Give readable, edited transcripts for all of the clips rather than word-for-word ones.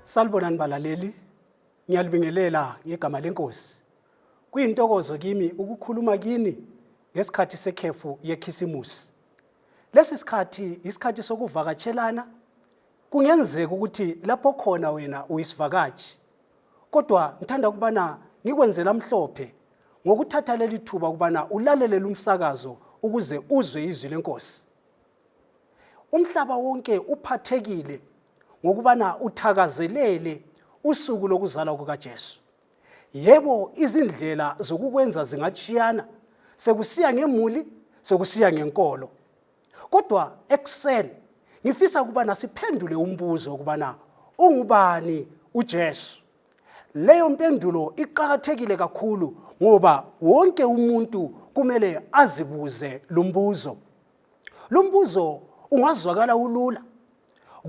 Salibonani balaleli, ngiyalibingelela ngegama lenkosi. Kuyintokozo kimi ukukhuluma kini ngesikhathi sekhefu yekhisimusi. Lesi sikhathi isikhathi sokuvakatshelana. Kungenzeka ukuthi lapho khona wena uyisivakashi. Kodwa ngithanda ukubana ngikwenzela mhlophe ngokuthatha leli thuba ukubana ulalele lumsakazo ukuze uzwe izwi lenkosi. Umhlaba wonke uphathekile ngokubana uthakazelele usuku lokuzalwa kukaJesu. Yebo, izindlela zokukwenza zingachiyana, sekusiya ngemuli, sekusiya ngenkolo. Kodwa ekuseni ngifisa ukubana siphendule umbuzo ukubana ungubani uJesu. Leyo mpendulo iqhakathekile kakhulu ngoba wonke umuntu kumele azibuze lumbuzo. Lumbuzo ungazwakala ulula,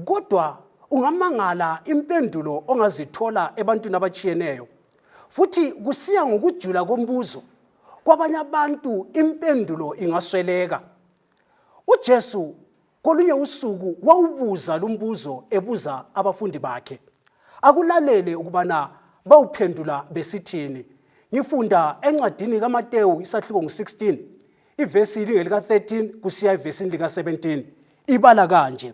kodwa ungamangala impendulo ongazithola ebantwini abachiyeneyo. Futhi kusiya ngokujula kombuzo, kwabanye abantu impendulo ingasweleka. uJesu kolunye usuku wawubuza lumbuzo ebuza abafundi bakhe. Akulalele ukubana bawuphendula besithini. Ngifunda encwadini kaMateyu isahluko ngo-16, ivesi lika 13 kusiya ivesi lika 17. Ibala kanje: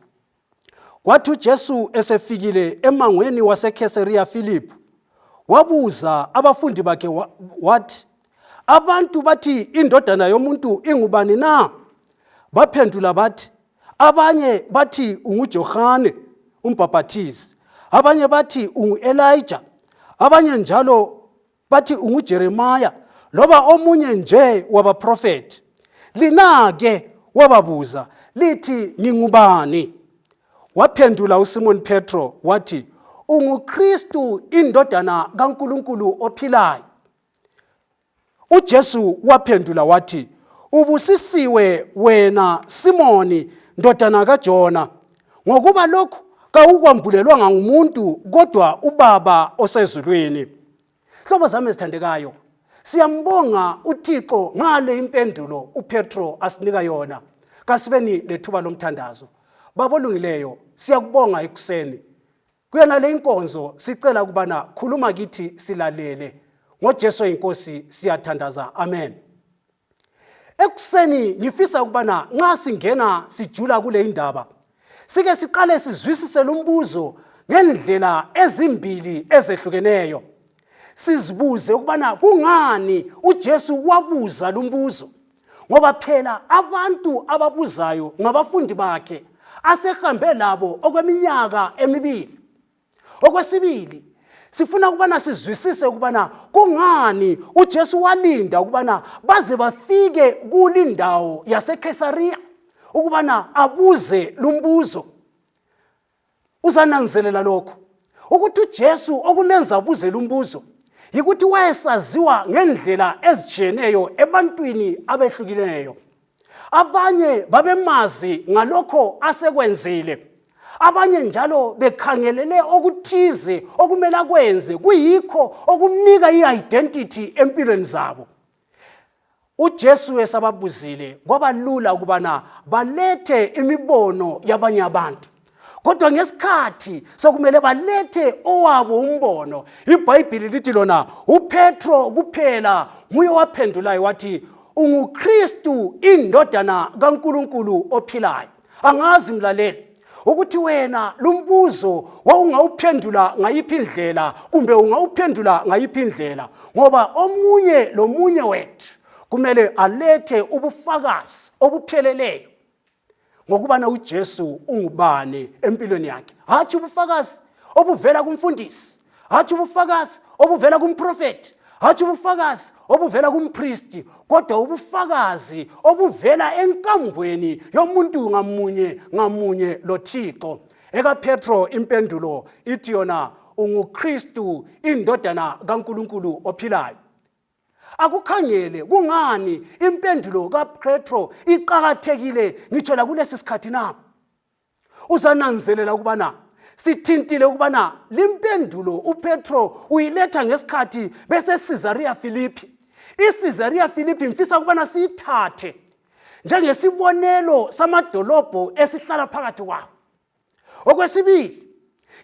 Kwathi uJesu esefikile emangweni waseKesariya Philippi, wabuza abafundi bakhe wathi, abantu bathi indodana yomuntu ingubani na? Baphendula bathi, abanye bathi unguJohane umbhaphathizi, abanye bathi ungu-Elijah, abanye njalo bathi unguJeremiya, loba omunye nje wabaprofeti. Lina-ke wababuza lithi ngingubani? Waphendula uSimon Petro wathi, unguKristu indodana kaNkulunkulu ophilayo. uJesu waphendula wathi, ubusisiwe wena Simoni ndodana kaJona, ngokuba lokhu kawukwambulelwanga ngumuntu kodwa uBaba osezulwini. Hlobo zami ezithandekayo, siyambonga uThixo ngale impendulo uPetro asinika yona. Kasibeni lethuba lomthandazo. Babolungileyo, siyakubonga ekuseni. Kuyona le inkonzo sicela ukubana khuluma kithi silalele. NgoJesu inkosi siyathandaza. Amen. Ekuseni ngifisa ukubana nxa singena sijula kule indaba, sike siqale sizwisise lumbuzo ngendlela ezimbili ezehlukeneyo. Sizibuze ukubana kungani uJesu wabuza lumbuzo, ngoba phela abantu ababuzayo ngabafundi bakhe asehambe labo okweminyaka emibili. Okwesibili, sifuna ukubana sizwisise ukubana kungani uJesu walinda ukubana baze bafike kulindawo yaseKesariya ukubana abuze lumbuzo. Uzananzelela lokho ukuthi uJesu okumenza abuze lumbuzo yikuthi wayesaziwa ngendlela ezijiyeneyo ebantwini abehlukileyo. Abanye babemazi ngalokho asekwenzile, abanye njalo bekhangelele okuthize okumele akwenze kuyikho okumnika i-identity empilweni zabo. uJesu esababuzile kwaba lula ukubana balethe imibono yabanye abantu, kodwa ngesikhathi sokumele balethe owabo umbono, iBhayibheli lithi lona uPetro kuphela nguye waphendulayo wathi, unguKristu indodana kaNkulunkulu ophilayo. Angazi mlaleli ukuthi wena lumbuzo wawungawuphendula ngayiphi indlela kumbe ungawuphendula ngayiphi indlela, ngoba omunye lomunye wethu kumele alethe ubufakazi obupheleleyo ngokubana uJesu ungubani empilweni yakhe. Hathi ubufakazi obuvela kumfundisi, hathi ubufakazi obuvela kumprofeti, hathi ubufakazi obuvela kumpristi, kodwa ubufakazi obuvela enkambweni yomuntu ngamunye ngamunye loThixo. EkaPetro impendulo ithi yona unguKristu indodana kaNkulunkulu ophilayo. Akukhangele kungani impendulo kaPetro iqhakathekile ngitsho la kulesi sikhathi na. Uzananzelela ukubana sithintile ukubana limpendulo uPetro uyiletha ngesikhathi bese Caesarea Philippi. ICaesarea Philippi mfisa ukubana siyithathe njengesibonelo samadolobho esihlala phakathi kwawo. Okwesibili,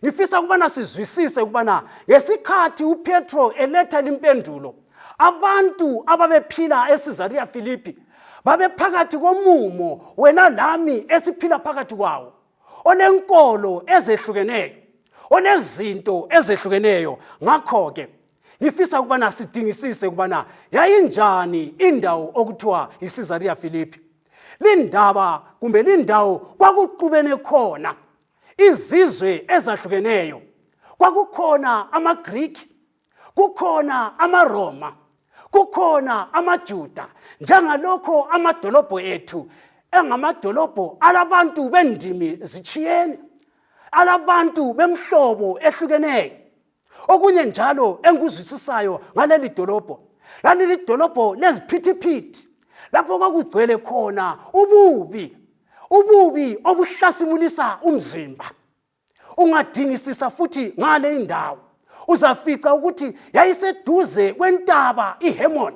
ngifisa ukubana sizwisise ukubana ngesikhathi uPetro eletha impendulo, abantu ababephila eCaesarea Philippi babephakathi komumo wena lami esiphila phakathi kwawo, onenkolo ezehlukeneyo, onezinto ezehlukeneyo. Ngakho ke ngifisa ukubana sidingisise ukubana yayinjani indawo okuthiwa iCaesarea Philippi. Lindaba kumbe lindawo kwakuqhubene khona izizwe ezahlukeneyo. Kwakukhona amaGreek, kukhona amaRoma, kukhona amaJuda, njengalokho amadolobho ethu engamadolobho alabantu bendimi zichiyene, alabantu bemhlobo ehlukeneyo. Okunye njalo engikuzwisisayo ngaleli dolobho, laleli dolobho leziphithiphithi, lapho kwakugcwele khona ububi obuhlasimulisa umzimba. Ungadingisisa futhi ngale indawo uzafica ukuthi yayiseduze kwentaba iHermon.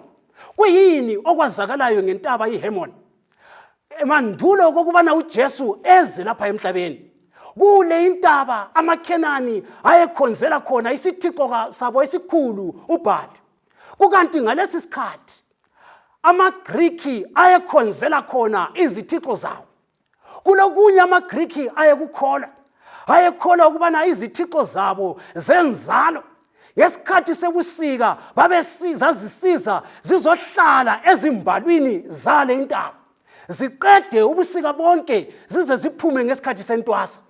Kuyini okwazakalayo ngentaba iHermon? Emandulo kokubana uJesu eze lapha emhlabeni, kule intaba amaKhenani ayekhonzela khona isithixo sabo esikhulu uBhali. Kukanti ngalesi sikhathi amaGriki ayekhonzela khona izithixo zawo. Kulokunye amaGriki ayekholwa ukubana izithixo zabo zenzalo ngesikhathi sebusika babesizazisiza zizohlala ezimbalwini zale intaba, ziqede ubusika bonke zize ziphume ngesikhathi sentwasa.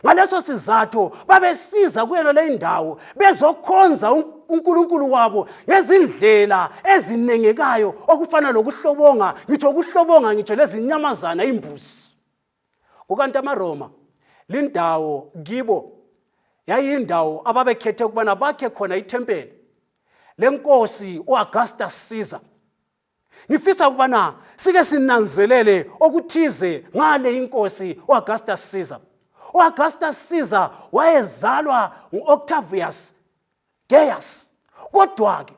Ngaleso sizathu babesiza kuyelo le indawo bezokhonza uNkulunkulu wabo ngezindlela ezinengekayo, okufana lokuhlobonga, ngitsho lezinyamazana, imbuzi. Ukanti amaRoma, lindawo kibo yayindawo ababekhethe ukubana bakhe khona ithempeli lenkosi uAugustus Caesar. Ngifisa ukubana sike sinanzelele okuthize ngale inkosi uAugustus Caesar. UAugustus Caesar wayezalwa nguOctavius Gaius. Kodwa-ke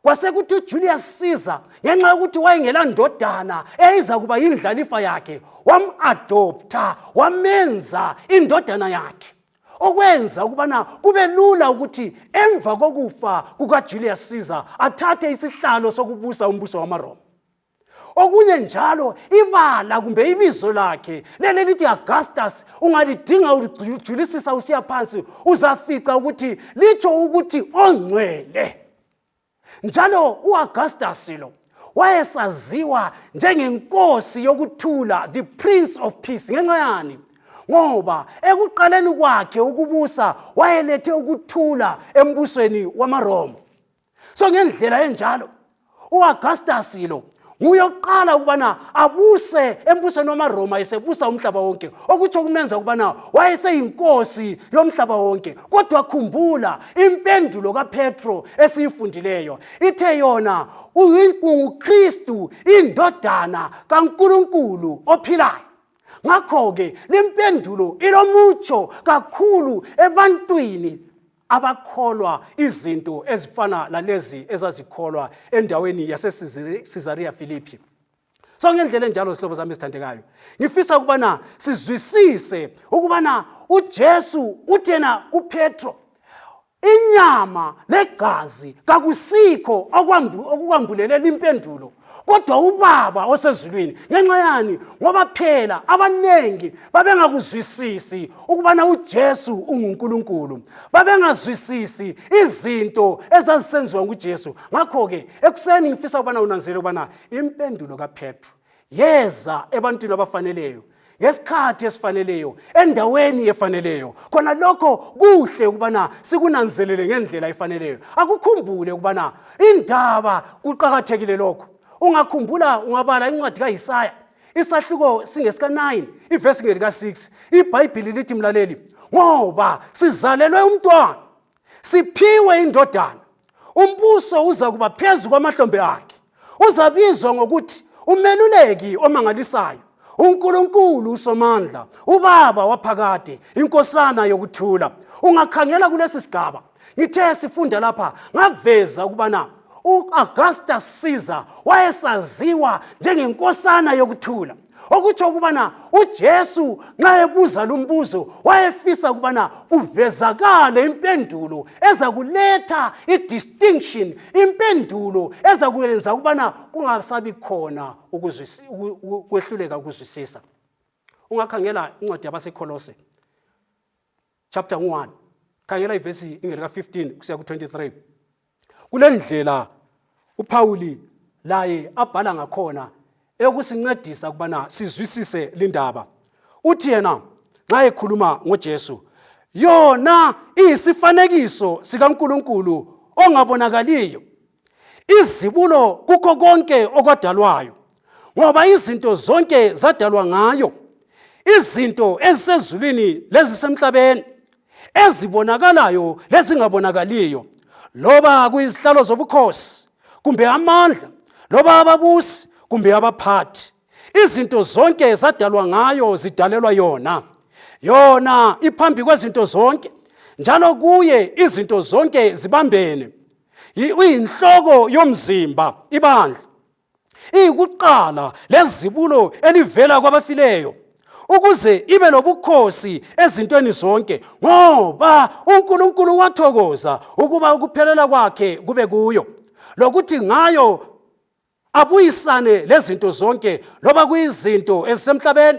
kwasekuthi uJulius Caesar ngenxa yokuthi wayengela ndodana eyiza kuba yindlalifa yakhe, wam-adopta, wamenza indodana yakhe, okwenza ukubana kube lula ukuthi emva kokufa kukaJulius Caesar athathe isihlalo sokubusa umbuso wamaRoma. Okunye njalo ibala kumbe ibizo lakhe lelithi Augustus, ungalidinga ujulisisa usiya phansi uzafica ukuthi litsho ukuthi ongcwele. Njalo uAugustus lo wayesaziwa njengenkosi yokuthula, the Prince of Peace. Ngenxa yani? Ngoba ekuqaleni kwakhe ukubusa wayelethe ukuthula embusweni wamaRoma. So ngendlela enjalo uAugustus lo nguye oqala ukubana abuse embusweni wamaRoma esebusa umhlaba wonke, okutsho kumenza ukubana wayeseyinkosi yomhlaba wonke. Kodwa khumbula impendulo kaPetro esiyifundileyo, ithe yona uKristu indodana kaNkulunkulu ophilayo. Ngakho-ke limpendulo ilomutsho kakhulu ebantwini abakholwa izinto ezifana lalezi ezazikholwa endaweni yaseCaesarea Philippi. So ngendlela enjalo sihlobo sami esithandekayo, ngifisa ukubana sizwisise ukubana uJesu uthena kuPetro, inyama legazi kakusikho okwambulelela impendulo, kodwa uBaba osezulwini. Ngenxa yani? Ngoba phela abanengi babengakuzwisisi ukubana uJesu unguNkulunkulu, babengazwisisi izinto ezazisenziwa nguJesu. Ngakho-ke ekuseni ngifisa ukubana unanzelele ukubana impendulo kaPetro yeza ebantwini abafaneleyo, ngesikhathi esifaneleyo, endaweni efaneleyo. Khona lokho kuhle ukubana sikunanzelele ngendlela efaneleyo. Akukhumbule ukubana indaba kuqakathekile lokho. Ungakhumbula ungabala incwadi kaIsaya isahluko singesika-9 ivesi ngelika-6, iBhayibhili lithi mlaleli, ngoba sizalelwe umntwana, siphiwe indodana, umbuso uza kuba phezu kwamahlombe akhe, uzabizwa ngokuthi umeluleki omangalisayo, uNkulunkulu uSomandla, uBaba waphakade, inkosana yokuthula. Ungakhangela kulesi sigaba ngithe sifunda lapha ngaveza ukubana uAugustus Caesar wayesaziwa njengenkosana yokuthula. okutsho ukubana uJesu nxa ebuza lumbuzo wayefisa ukubana kuvezakale impendulo eza kuletha idistinction, impendulo eza kuyenza ukubana kungasabi khona ukwehluleka ukuzwisisa. Ungakhangela incwadi yabaseKolose chapter 1, khangela ivesi ingeli ka-15 kusiya ku-23. Kule ndlela uPawuli laye abhala ngakhona ekusincedisa ukubana sizwisise lindaba. Uthi yena nxa ekhuluma ngoJesu, yona iyisifanekiso sikaNkulunkulu ongabonakaliyo, izibulo kukho konke okwadalwayo, ngoba izinto zonke zadalwa ngayo, izinto ezisezulwini lezisemhlabeni, ezibonakalayo lezingabonakaliyo, loba kuyizihlalo zobukhosi kumbe amandla, loba ababusi kumbe abaphathi. Izinto zonke zadalwa ngayo, zidalelwa yona. Yona iphambi kwezinto zonke, njalo kuye izinto zonke zibambene. Uyinhloko yomzimba, ibandla. Iyikuqala lezibulo elivela kwabafileyo, ukuze ibe lobukhosi ezintweni zonke, ngoba uNkulunkulu wathokoza ukuba ukuphelela kwakhe kube kuyo, lokuthi ngayo abuyisane lezinto zonke, loba kuyizinto ezisemhlabeni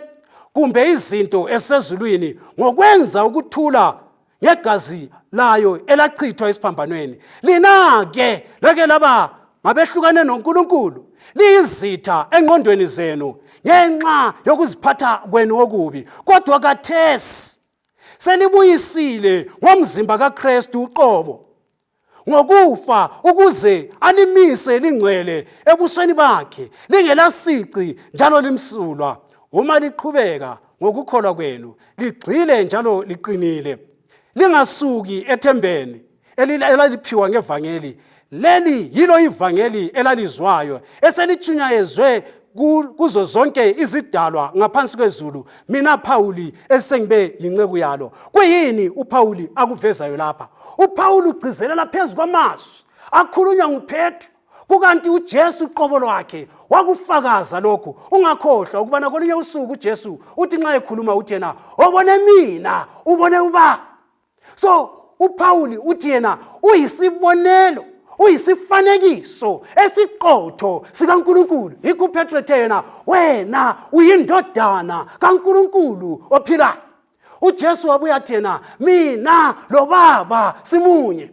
kumbe izinto ezisezulwini, ngokwenza ukuthula ngegazi layo elachithwa esiphambanweni. Lina-ke lake laba ngabehlukane noNkulunkulu, liyizitha engqondweni zenu ngenxa yokuziphatha kwenu okubi, kodwa khathesi selibuyisile ngomzimba kaKristu uqobo ngokufa, ukuze alimise lingcwele ebusweni bakhe, lingelasici njalo limsulwa. Uma liqhubeka ngokukholwa kwenu, ligxile njalo liqinile, lingasuki ethembeni elaliphiwa ngevangeli. Leli yilo ivangeli elalizwayo, eselitshunyayezwe kuzo zonke izidalwa ngaphansi kwezulu, mina Phawuli esengibe yinceku yalo. Kuyini uPhawuli akuvezayo lapha? uPhawuli ugcizelela phezu kwamazwi akhulunywa nguPetro, kukanti uJesu uqobo lwakhe wakufakaza lokhu. Ungakhohlwa ukubana kolunye usuku uJesu uthi nxa ekhuluma uthi yena, obone mina ubone uBaba. So uPhawuli uthi yena uyisibonelo, uyisifanekiso esiqotho sikaNkulunkulu. Yikho uPetro ethe yena, wena uyindodana kaNkulunkulu ophilayo. uJesu wabuya athi yena, mina loBaba simunye.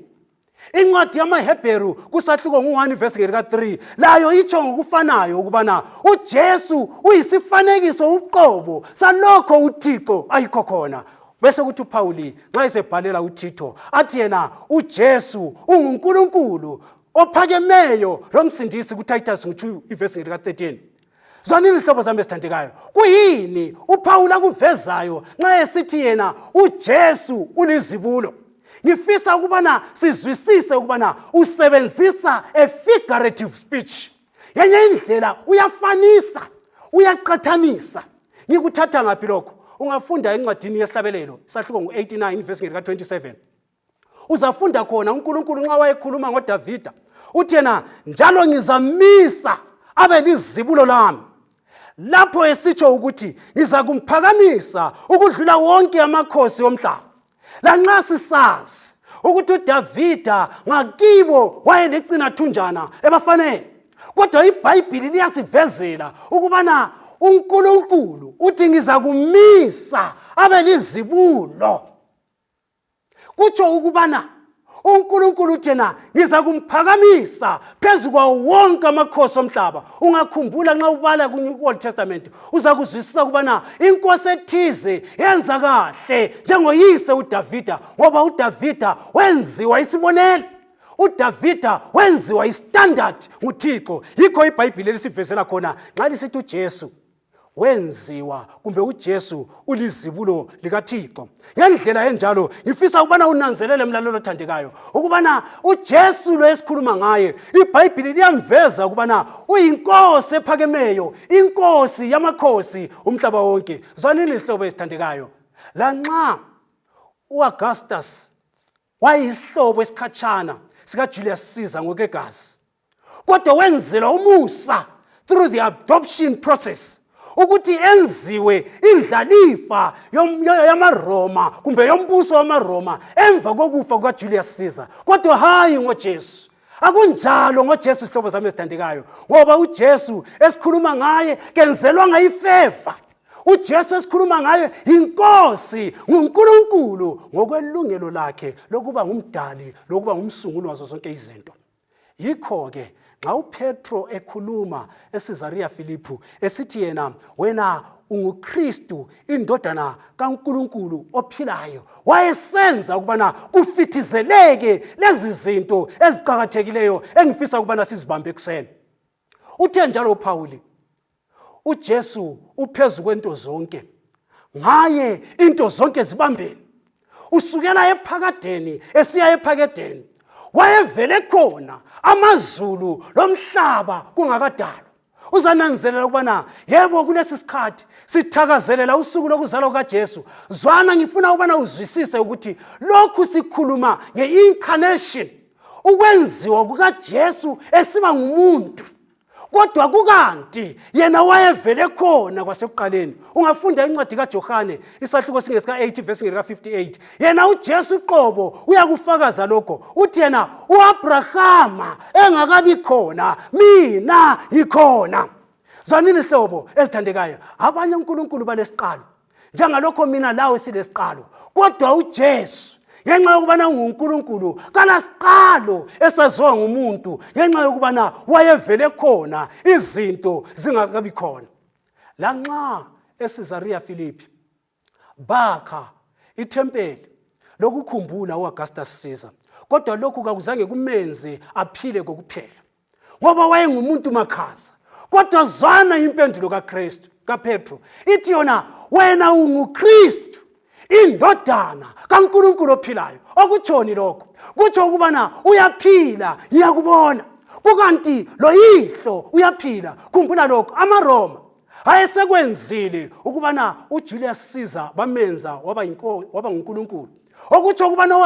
Incwadi yamaHebheru kusahluko ngu-1 verse ka-3 layo itsho ngokufanayo ukubana uJesu uyisifanekiso uqobo salokho uThixo ayikho khona. Bese kuthi uPhawuli nxa esebhalela uThito athi yena uJesu unguNkulunkulu ophakemeyo lomsindisi, kuTitus 2 verse ka-13. Zonke izihlobo zami ezithandekayo, kuyini uPhawuli akuvezayo nxa esithi yena uJesu ulizibulo? Ngifisa ukubana sizwisise ukubana usebenzisa a figurative speech. Yenye indlela uyafanisa, uyaqathanisa. Ngikuthatha ngaphi lokho? Ungafunda encwadini yesihlabelelo sahluko ngu-89 verse ka-27. Uzafunda khona uNkulunkulu nxa wayekhuluma ngoDavida uthi yena, njalo ngizamisa abe lizibulo lami. Lapho esitsho ukuthi ngiza kumphakamisa ukudlula wonke amakhosi omhlaba. Lanxa sisazi ukuthi uDavida ngakibo wayelicina thunjana ebafaneni, kodwa iBhayibhili liyasivezela ukubana uNkulunkulu uthi ngiza kumisa abe lizibulo. Kutsho ukubana uNkulunkulu uthi yena ngiza kumphakamisa phezu kwawo wonke amakhosi omhlaba. Ungakhumbula nxa ubala ku-Old Testament uzakuzwisisa ukubana inkosi ethize yenza kahle njengoyise uDavida, ngoba uDavida wenziwa isibonelo, uDavida wenziwa istandard nguThixo. Yikho iBhayibhili lisivezela khona nxa lisithi uJesu wenziwa kumbe uJesu ulizibulo likaThixo. Ngendlela enjalo ngifisa ukubana unanzelele mlalelo othandekayo ukubana uJesu lo esikhuluma ngaye, iBhayibhili liyamveza ukubana uyinkosi ephakemeyo, inkosi yamakhosi umhlaba wonke. Zonke izihlobo ezithandekayo, lanxa uAugustus wayisihlobo esikhatshana sikaJulius Caesar ngokwegazi, kodwa wenzela umusa through the adoption process ukuthi enziwe indlalifa yamaRoma kumbe yombuso wamaRoma emva kokufa kukaJulius Caesar. Kodwa hayi ngoJesu. Akunjalo ngoJesu sihlobo sami esithandekayo, ngoba uJesu esikhuluma ngaye kenzelwa ngayifeva. uJesu esikhuluma ngaye inkosi, nguNkulunkulu ngokwelungelo lakhe lokuba ngumdali, lokuba ngumsunguli wazo zonke izinto. Yikho ke nxa uPetro ekhuluma eCaesarea Philippi esithi yena wena unguKristu indodana kaNkulunkulu ophilayo, wayesenza ukubana kufithizeleke lezi zinto eziqhakathekileyo engifisa ukubana sizibambe kuseni. Uthe njalo uPauli, uJesu uphezu kwento zonke, ngaye into zonke zibambeni. Usukela ephakadeni esiya ephakadeni, wayevele khona amazulu lomhlaba kungakadalwa. Uzananzelela ukubana yebo kulesi sikhathi sithakazelela usuku lokuzalwa kukaJesu. Zwana ngifuna ukubana uzwisise ukuthi lokhu sikhuluma ngeincarnation, ukwenziwa kukaJesu esiba ngumuntu. Kodwa kukanti yena wayevele khona kwasekuqaleni. Ungafunda incwadi kaJohane isahluko singesika 80 verse ngeka 58. Yena uJesu qobo uyakufakaza lokho. Uthi yena uAbrahama engakabi khona, mina ngikhona. Zanini sihlobo esithandekayo, abanye uNkulunkulu balesiqalo njengalokho mina lawe silesiqalo. Kodwa uJesu ngenxa yokubana unguNkulunkulu kalasiqalo esaziwa ngumuntu, ngenxa yokubana wayevele khona izinto zingakabi khona. Lanxa eCaesarea Philippi bakha ithempeli lokukhumbula uAugustus Caesar, kodwa lokhu kakuzange kumenze aphile kokuphela, ngoba wayengumuntu makhaza. Kodwa zwana impendulo kaKristu kaPetro ithi yona wena unguKristu indodana kaNkulunkulu ophilayo. Okutshoni lokho? Kutsho ukubana uyaphila, ngiyakubona. Kukanti lo yihlo uyaphila. Khumbula lokho, amaRoma ayesekwenzile ukubana uJulius Caesar bamenza waba nguNkulunkulu. Okutsho ukubana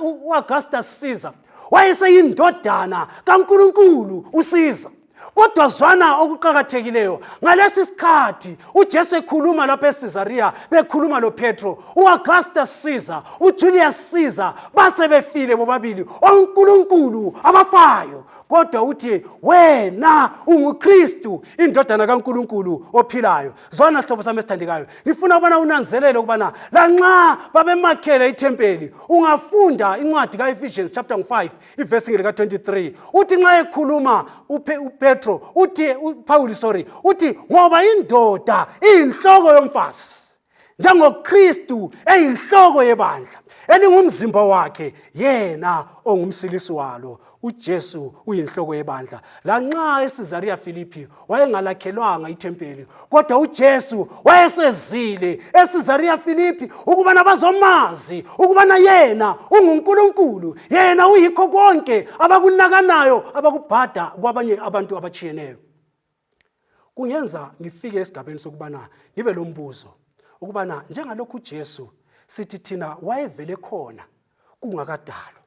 uAugustus Caesar wayeseyindodana kaNkulunkulu uCaesar. Kodwa zwana okuqhakathekileyo, ngalesi sikhathi uJesu ekhuluma lapha eCaesarea, bekhuluma loPetro, uAugustus Caesar, uJulius Caesar basebefile bobabili, onkulunkulu abafayo. Kodwa uthi wena unguKristu indodana kaNkulunkulu ophilayo. Zwana sihlobo sami esithandekayo, ngifuna ukubana unanzelele ukubana lanxa babemakhele ithempeli, ungafunda incwadi kaEphesians chapter 5 iverse ngeka 23. Uthi nxa ekhuluma uPetro, uthi uPaul uthi ngoba indoda iyinhloko yomfazi, njengoKristu eyinhloko yebandla elingumzimba wakhe, yena ongumsilisi walo. uJesu uyinhloko yebandla. Lanxa eCaesarea Philippi wayengalakhelwanga ithempeli, kodwa uJesu wayesezile eCaesarea Philippi ukubana bazomazi ukubana yena unguNkulunkulu, yena uyikho konke abakunakanayo abakubhada kwabanye abantu abachiyeneyo. Kungenza ngifike esigabeni sokubana ngibe lombuzo ukubana njengalokhu uJesu sithi thina wayevele khona kungakadalwa,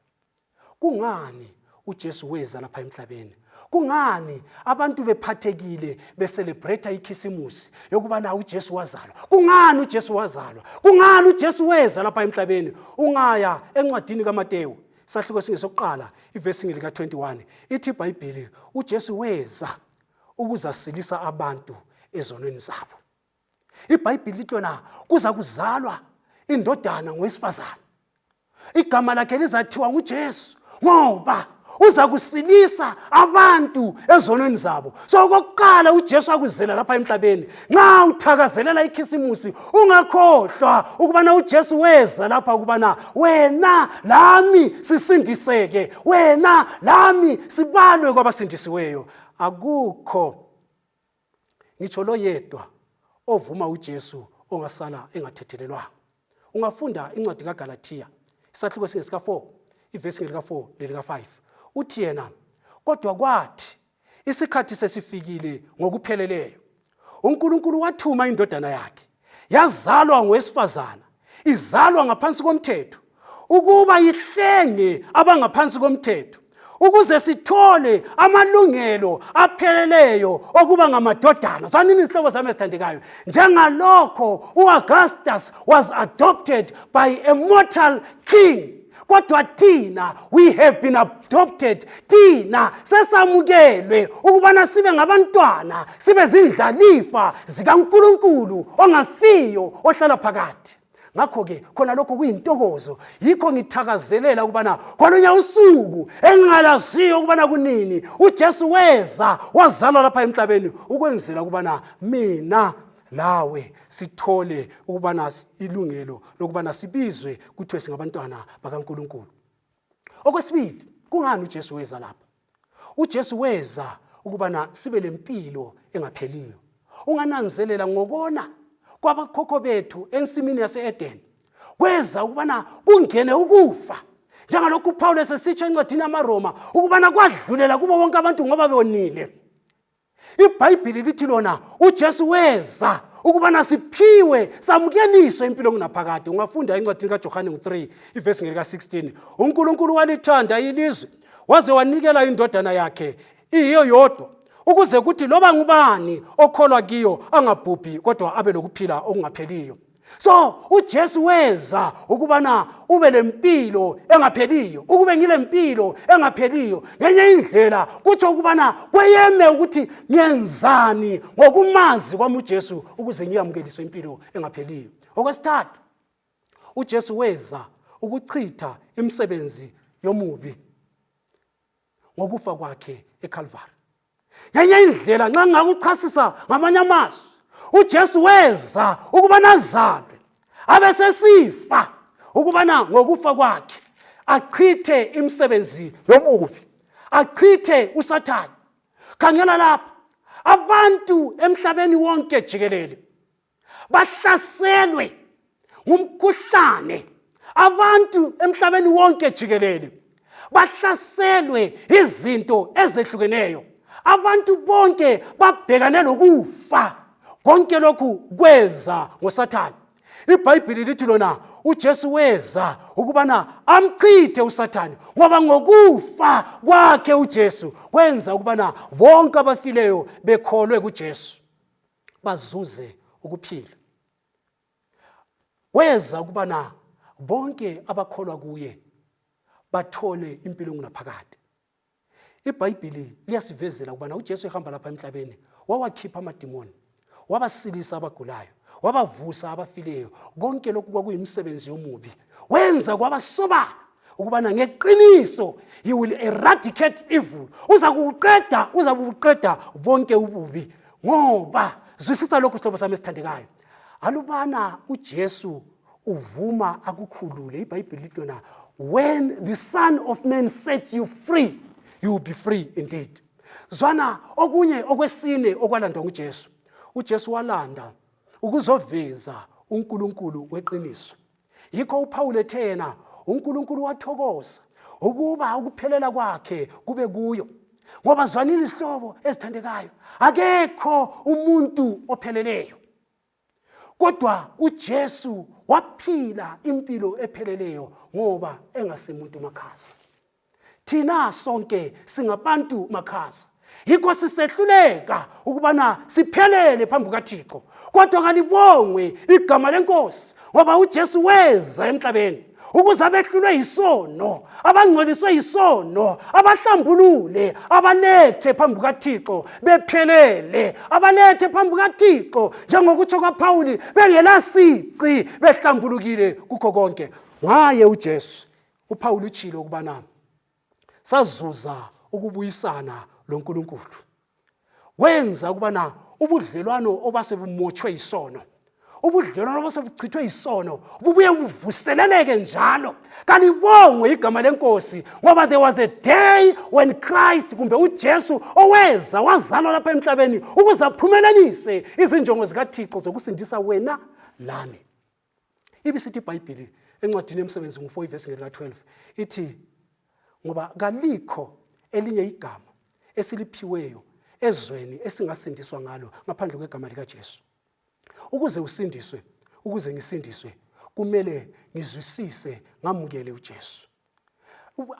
kungani uJesu weza lapha emhlabeni? Kungani abantu bephathekile becelebrate ikhisimusi yokubana uJesu wazalwa? Kungani uJesu wazalwa? Kungani uJesu weza lapha emhlabeni? Ungaya encwadini kaMateyu isahluko singesokuqala iverse ngika 21, ithi iBhayibheli uJesu weza ukuzasilisa abantu ezonweni zabo. iBhayibheli lithi yona kuza kuzalwa indodana ngowesifazane, igama lakhe lizathiwa nguJesu, ngoba uza kusilisa abantu ezonweni zabo. So okokuqala uJesu akuzela lapha emhlabeni, nxa uthakazelela ikhisimusi ungakhohlwa ukubana uJesu weza lapha ukubana wena lami sisindiseke, wena lami sibalwe kwabasindisiweyo. Akukho ngitsho lo yedwa ovuma uJesu ongasala engathethelelwanga. Ungafunda incwadi kaGalatia isahluko singesika 4 iverse ngeka 4 lelika 5. Uthi yena kodwa kwathi isikhathi sesifikile ngokupheleleyo, uNkulunkulu wathuma indodana yakhe, yazalwa ngowesifazana, izalwa ngaphansi komthetho, ukuba ihlenge abangaphansi komthetho, ukuze sithole amalungelo apheleleyo okuba ngamadodana. Sanini isihlobo sami esithandekayo, njengalokho uAugustus was adopted by a mortal king, kodwa thina we have been adopted, thina sesamukelwe ukubana sibe ngabantwana, sibe zindlalifa zikaNkulunkulu ongafiyo ohlala phakathi. Ngakho ke khona lokho kuyintokozo, yikho ngithakazelela ukubana kwalonye usuku engingalaziyo ukubana kunini uJesu weza wazalwa lapha emhlabeni ukwenzela ukubana mina lawe sithole ukubana ilungelo lokubana sibizwe kuthiwe singabantwana bakaNkulunkulu. Okwesibili, kungani uJesu weza lapha? uJesu weza ukubana sibe lempilo engapheliyo. Ungananzelela ngokona kwabakhokho bethu ensimini yase-Eden, kweza ukubana kungene ukufa, njengalokhu uPawulos esitsho encwadini yamaRoma ukubana kwadlulela kubo bonke abantu ngoba bonile. iBhayibhili lithi lona uJesu weza ukubana siphiwe samukeliswe impilo engunaphakade. Ungafunda encwadini kaJohane 3 ivesi ngelika-16, uNkulunkulu walithanda ilizwe waze wanikela indodana yakhe iyiyo yodwa, ukuze kuthi loba ngubani okholwa kiyo angabhubhi kodwa abe lokuphila okungapheliyo. So uJesu weza ukubana ube lempilo engapheliyo, ukube ngile mpilo engapheliyo. Ngenye indlela kutsho ukubana kweyeme ukuthi ngiyenzani ngokumazi kwami uJesu ukuze ngiyamukeliswe impilo engapheliyo. Okwesithathu, uJesu weza ukuchitha imisebenzi yomubi ngokufa kwakhe eCalvary. Ngenye indlela nxa ngakuchasisa ngamanye amazwi, uJesu weza ukubana azalwe abesesifa ukubana ngokufa kwakhe achithe imisebenzi yomubi, achithe uSathane. Khangela lapha, abantu emhlabeni wonke jikelele bahlaselwe ngumkhuhlane. Abantu emhlabeni wonke jikelele bahlaselwe izinto ezehlukeneyo. Abantu bonke babhekane nokufa. Konke lokhu kweza ngoSathane. iBhayibhili lithi lona uJesu weza ukubana amchithe uSathane, ngoba ngokufa kwakhe uJesu kwenza ukubana bonke abafileyo bekholwe kuJesu bazuze ukuphila. Weza ukubana bonke abakholwa kuye bathole impilo engunaphakade. iBhayibhili liyasivezela ukubana uJesu ehamba lapha emhlabeni wawakhipha amadimoni, wabasilisa abagulayo, wabavusa abafileyo. Konke lokhu kwakuyimisebenzi yomubi. Wenza kwabasobala ukubana ngeqiniso he will eradicate evil. Uzakuqeda bonke ububi. Ngoba zwisisa lokhu sihlobo sami esithandekayo, alubana uJesu uvuma akukhulule, iBhayibhili lithi lona when the Son of Man sets you free, you will be free indeed. Zwana okunye okwesine okwalandwa nguJesu. uJesu walanda ukuzoveza uNkulunkulu weqiniso. Yikho uPaul ethena uNkulunkulu wathokoza ukuba ukuphelela kwakhe kube kuyo. Ngoba zwanini isihlobo esithandekayo, akekho umuntu opheleleyo, kodwa uJesu waphila impilo epheleleyo ngoba engasemuntu makhasa. Thina sonke singabantu makhasa, yikho sisehluleka ukubana siphelele phambi kukaThixo. Kodwa kalibongwe igama leNkosi, ngoba uJesu weza emhlabeni ukuze abehlulwe yisono, abangcoliswe yisono, abahlambulule, abalethe phambi kukaThixo bephelele, abalethe phambi kukaThixo njengokutsho kwaPawuli bengelasici, behlambulukile kukho konke. Ngaye uJesu uPawuli utshilo ukubana sazuza ukubuyisana loNkulunkulu. Wenza ukubana ubudlelwano obasebumotshwe yisono, ubudlelwano obasebuchithwe yisono bubuye buvuseleleke njalo. Kanibongwe igama leNkosi, ngoba there was a day when Christ, kumbe uJesu oweza wazalwa lapha emhlabeni ukuze aphumelelise izinjongo zikaThixo zokusindisa wena lami. Ibisithi iBhayibhili encwadini yemisebenzi 4 ivesi ngelika-12 ithi, ngoba kalikho elinye igama esiliphiweyo ezweni esingasindiswa ngalo ngaphandle kwegama likaJesu. Ukuze usindiswe, ukuze ngisindiswe, kumele ngizwisise ngamukele uJesu.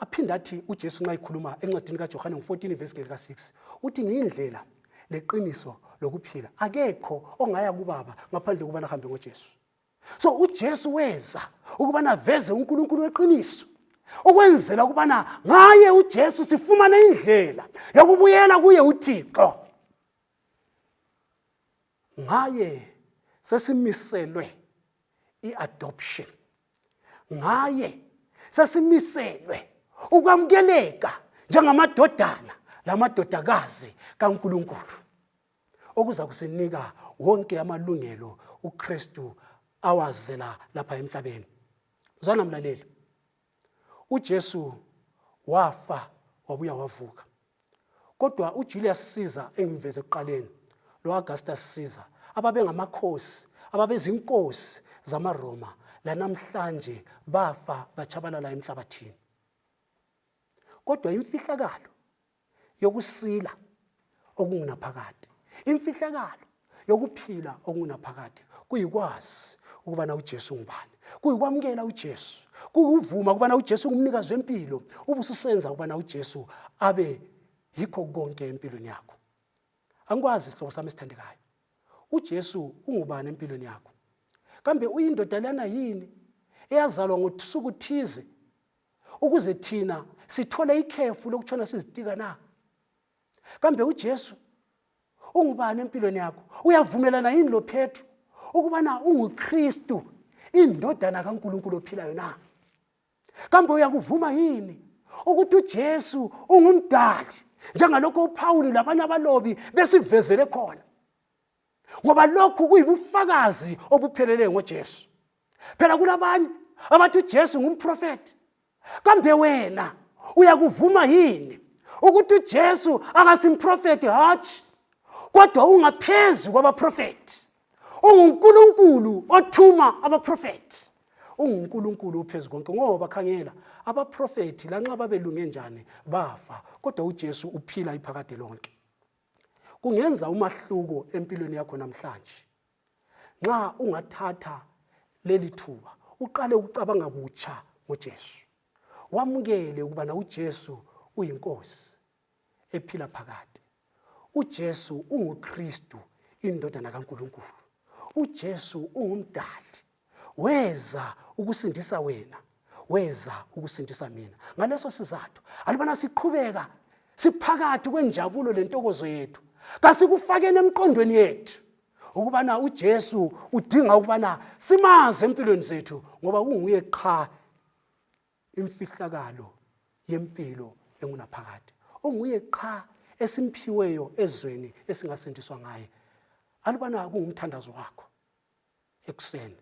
Aphinda athi uJesu nxa ekhuluma encwadini kaJohane 14 verse lika 6 uthi ngiyindlela leqiniso lokuphila, akekho ongaya kuBaba ngaphandle kokubana ahambe ngoJesu. So uJesu weza ukubana veze uNkulunkulu weqiniso, ukwenzela ukubana ngaye uJesu sifumane indlela yokubuyela kuye uThixo. Ngaye sesimiselwe iadoption, ngaye sesimiselwe ukwamukeleka njengamadodana lamadodakazi kaNkulunkulu, okuza kusinika wonke amalungelo uKristu awazela lapha emhlabeni. Zwana mlaleli, uJesu wafa wabuya wavuka, kodwa uJulius Caesar engimveze ekuqaleni lo-Augustus Caesar ababengamakhosi, ababezinkosi zamaRoma, lanamhlanje bafa bachabalala emhlabathini. Kodwa imfihlakalo yokusila okungunaphakade, imfihlakalo yokuphila okungunaphakade kuyikwazi ukubana uJesu ngubani, kuyikwamukela uJesu, kuyivuma ukubana uJesu ngumnikazi wempilo, ubususenza ukubana uJesu abe yikho konke empilweni yakho. Angikwazi isihlobo sami esithandekayo, uJesu ungubani empilweni yakho? Kambe uyindodalana yini eyazalwa ngosuku thize ukuze thina sithole ikhefu lokutshona sizitika na? Kambe uJesu ungubani empilweni yakho? Uyavumelana yini lo Petro ukubana unguKristu, indodana kaNkulunkulu ophilayo na? Kambe uyakuvuma yini ukuthi uJesu ungumdali, njengalokho uPaul labanye abalobi besivezele khona? Ngoba lokhu kuyibufakazi obupheleleyo ngoJesu. Phela kulabanye abathi uJesu ngumprofeti. Kambe wena uyakuvuma yini ukuthi uJesu akasimprofeti hatshi, kodwa ungaphezulu kwabaprofeti? UNkulunkulu othuma abaprofeti, uNkulunkulu uphezulu konke. Ngoba khangela, abaprofeti lanxa babelunge njani bafa, kodwa uJesu uphila iphakade lonke. Kungenza umahluko empilweni yakho namhlanje nxa ungathatha leli thuba uqale ukucabanga kutsha ngoJesu, wamukele ukubana uJesu uyinkosi ephila phakade. uJesu unguKristu, indodana kaNkulunkulu. uJesu ungumdali, weza ukusindisa wena, weza ukusindisa mina. Ngaleso sizathu alibana siqhubeka siphakathi kwenjabulo lentokozo yethu, kasikufakeni emqondweni yethu ukubana uJesu udinga ukubana simaze empilweni zethu, ngoba unguye qha imfihlakalo yempilo engunaphakade, unguye qha esimphiweyo ezweni esingasindiswa ngaye. Alibana kungumthandazo wakho ekuseni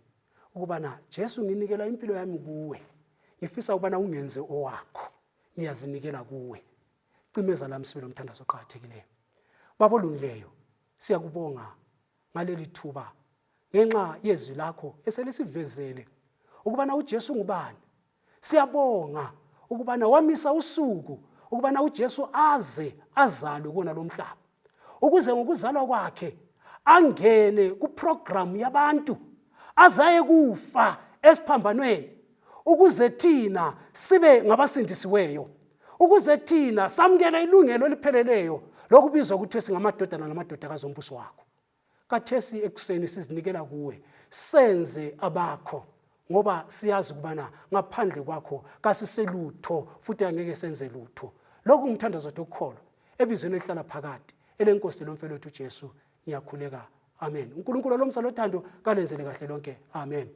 ukubana Jesu, nginikela impilo yami kuwe, ngifisa ukubana ungenze owakho, ngiyazinikela kuwe. Cimeza lami sibe lomthandazo oqhakathekileyo. Baba olungileyo, siyakubonga ngaleli thuba ngenxa yezwi lakho eselisivezele ukubana uJesu ngubani. Siyabonga ukubana wamisa usuku ukubana uJesu azalwe kona lo mhlaba, ukuze ngokuzalwa kwakhe angene kuprogram yabantu azaye kufa esiphambanweni, ukuze thina sibe ngabasindisiweyo, ukuze thina samukele ilungelo elipheleleyo lokubizwa ukuthi singamadodana namadodakazi ombuso wakho. Kathesi ekuseni sizinikela kuwe, senze abakho, ngoba siyazi ukubana ngaphandle kwakho kasiselutho futhi angeke senze lutho. Lokhu ngumthandazo okukholo ebizweni elihlala phakade elenkosi lomfelo wethu uJesu, ngiyakhuleka. Amen. uNkulunkulu lomsalo othando kalenzele kahle lonke. Amen.